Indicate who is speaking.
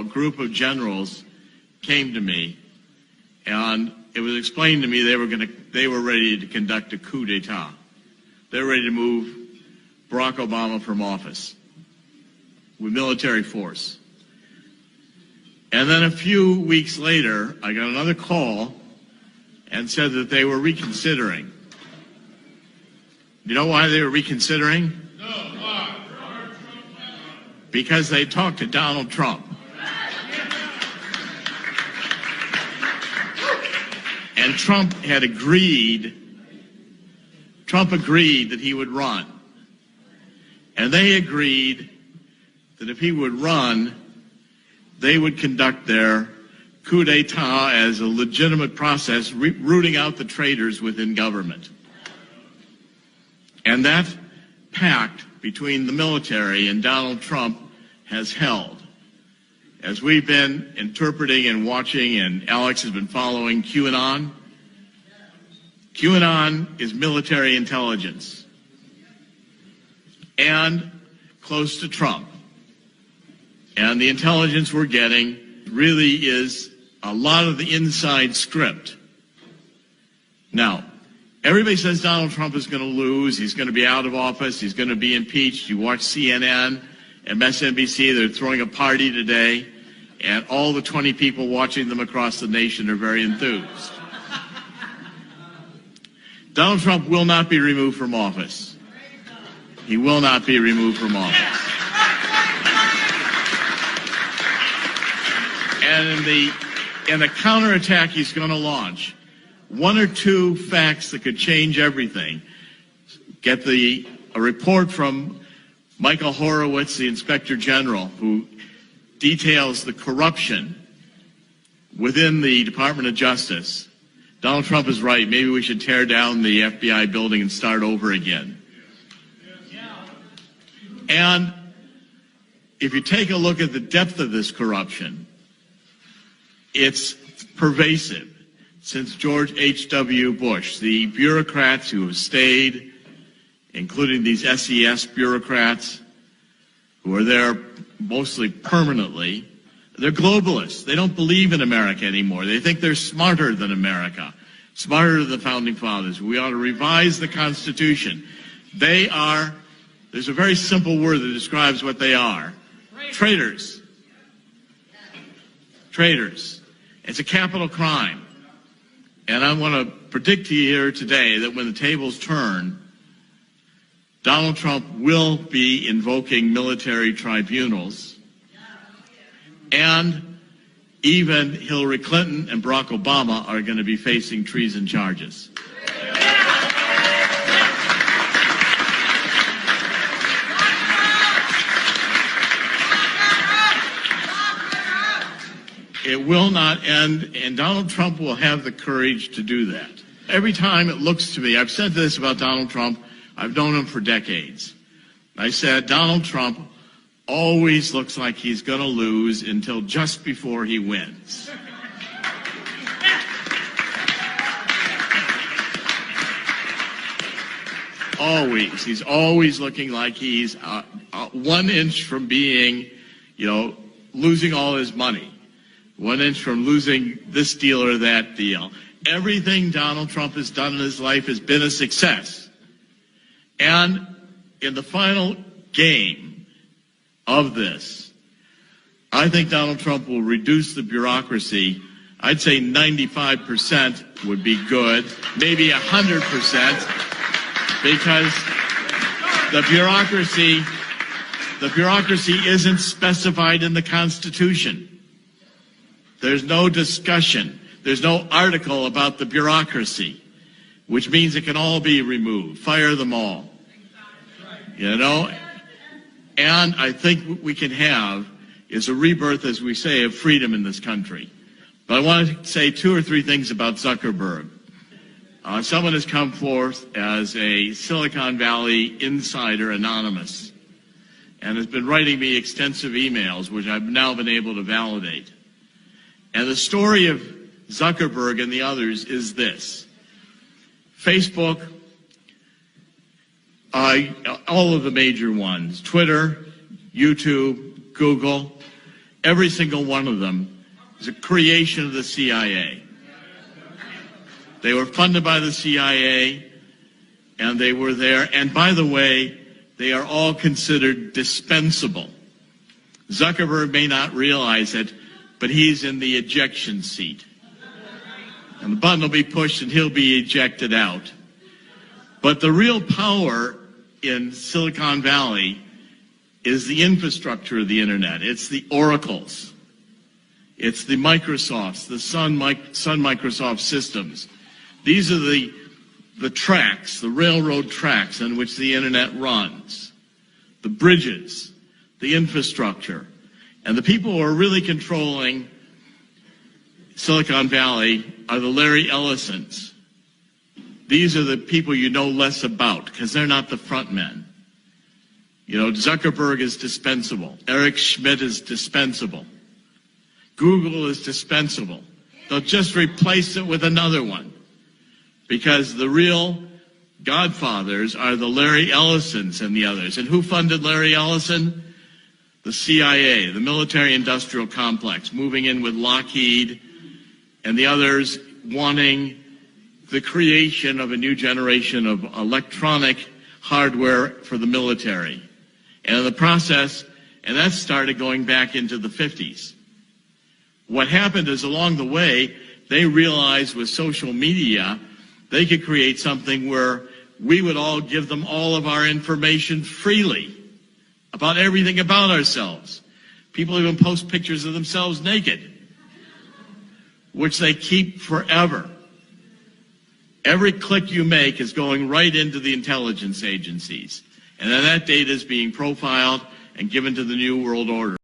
Speaker 1: a group of generals came to me, and it was explained to me they were ready to conduct a coup d'etat. They were ready to move Barack Obama from office with military force. And then a few weeks later, I got another call and said that they were reconsidering. You know why they were reconsidering? No, why? Because they talked to Donald Trump. And Trump agreed that he would run. And they agreed that if he would run, they would conduct their coup d'etat as a legitimate process, rooting out the traitors within government. And that pact between the military and Donald Trump has held. As we've been interpreting and watching, and Alex has been following QAnon is military intelligence and close to Trump. And the intelligence we're getting really is a lot of the inside script. Now, everybody says Donald Trump is going to lose, he's going to be out of office, he's going to be impeached. You watch CNN, MSNBC, they're throwing a party today, and all the 20 people watching them across the nation are very enthused. Donald Trump will not be removed from office. He will not be removed from office. And in the counterattack he's going to launch, one or two facts that could change everything. Get a report from Michael Horowitz, the Inspector General, who details the corruption within the Department of Justice. Donald Trump is right. Maybe we should tear down the FBI building and start over again. And if you take a look at the depth of this corruption, it's pervasive. Since George H.W. Bush, the bureaucrats who have stayed, including these SES bureaucrats who are there mostly permanently, they're globalists. They don't believe in America anymore. They think they're smarter than America, smarter than the Founding Fathers. We ought to revise the Constitution. There's a very simple word that describes what they are. Traitors. Traitors. It's a capital crime. And I want to predict to you here today that when the tables turn, Donald Trump will be invoking military tribunals, and even Hillary Clinton and Barack Obama are going to be facing treason charges. It will not end, and Donald Trump will have the courage to do that. Every time it looks to me, I've said this about Donald Trump, I've known him for decades. I said, Donald Trump always looks like he's going to lose until just before he wins. Always. He's always looking like he's 1 inch from being, losing all his money. 1 inch from losing this deal or that deal. Everything Donald Trump has done in his life has been a success. And in the final game of this, I think Donald Trump will reduce the bureaucracy. I'd say 95% would be good, maybe 100%, because the bureaucracy isn't specified in the Constitution. There's no discussion. There's no article about the bureaucracy, which means it can all be removed. Fire them all. And I think what we can have is a rebirth, as we say, of freedom in this country. But I want to say 2 or 3 things about Zuckerberg. Someone has come forth as a Silicon Valley insider, anonymous, and has been writing me extensive emails, which I've now been able to validate. And the story of Zuckerberg and the others is this. Facebook, all of the major ones, Twitter, YouTube, Google, every single one of them is a creation of the CIA. They were funded by the CIA, and they were there. And by the way, they are all considered dispensable. Zuckerberg may not realize it, but he's in the ejection seat. And the button will be pushed and he'll be ejected out. But the real power in Silicon Valley is the infrastructure of the internet. It's the Oracles. It's the Microsofts, the Sun Microsoft systems. These are the tracks, the railroad tracks on which the internet runs, the bridges, the infrastructure. And the people who are really controlling Silicon Valley are the Larry Ellisons. These are the people you know less about because they're not the front men. You know, Zuckerberg is dispensable. Eric Schmidt is dispensable. Google is dispensable. They'll just replace it with another one because the real godfathers are the Larry Ellisons and the others. And who funded Larry Ellison? The CIA, the military-industrial complex, moving in with Lockheed and the others wanting the creation of a new generation of electronic hardware for the military. And in the process, and that started going back into the 50s. What happened is along the way, they realized with social media, they could create something where we would all give them all of our information freely about everything about ourselves. People even post pictures of themselves naked, which they keep forever. Every click you make is going right into the intelligence agencies. And then that data is being profiled and given to the New World Order.